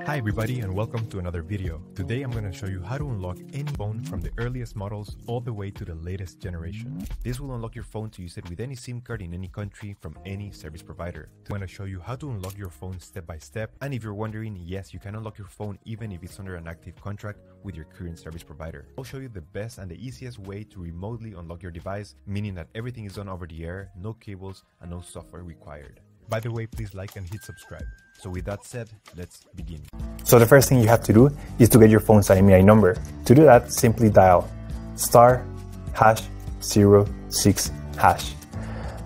Hi everybody and welcome to another video. Today I'm going to show you how to unlock any phone from the earliest models all the way to the latest generation. This will unlock your phone to use it with any SIM card in any country from any service provider. I'm going to show you how to unlock your phone step by step, and if you're wondering, yes, you can unlock your phone even if it's under an active contract with your current service provider. I'll show you the best and the easiest way to remotely unlock your device, meaning that everything is done over the air, no cables and no software required. By the way, please like and hit subscribe. So with that said, let's begin. So the first thing you have to do is to get your phone's IMEI number. To do that, simply dial *#06#.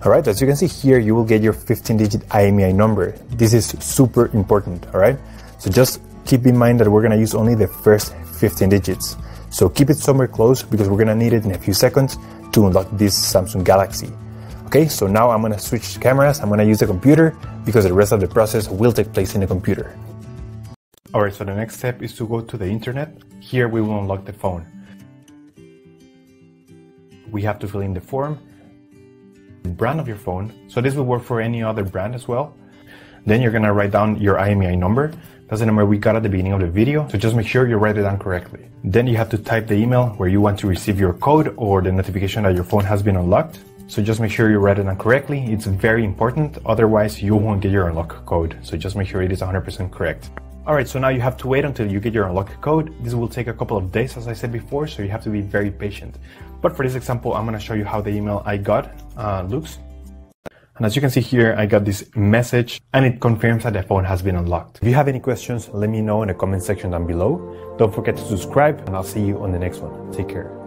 Alright, as you can see here, you will get your 15-digit IMEI number. This is super important, alright? So just keep in mind that we're going to use only the first 15 digits. So keep it somewhere close because we're going to need it in a few seconds to unlock this Samsung Galaxy. Okay, so now I'm going to switch cameras. I'm going to use the computer because the rest of the process will take place in the computer. Alright, so the next step is to go to the internet. Here we will unlock the phone. We have to fill in the form, the brand of your phone. So this will work for any other brand as well. Then you're going to write down your IMEI number. That's the number we got at the beginning of the video. So just make sure you write it down correctly. Then you have to type the email where you want to receive your code or the notification that your phone has been unlocked. So just make sure you write it down correctly. It's very important. Otherwise, you won't get your unlock code. So just make sure it is 100% correct. Alright, so now you have to wait until you get your unlock code. This will take a couple of days, as I said before, so you have to be very patient. But for this example, I'm going to show you how the email I got looks. And as you can see here, I got this message and it confirms that the phone has been unlocked. If you have any questions, let me know in the comment section down below. Don't forget to subscribe and I'll see you on the next one. Take care.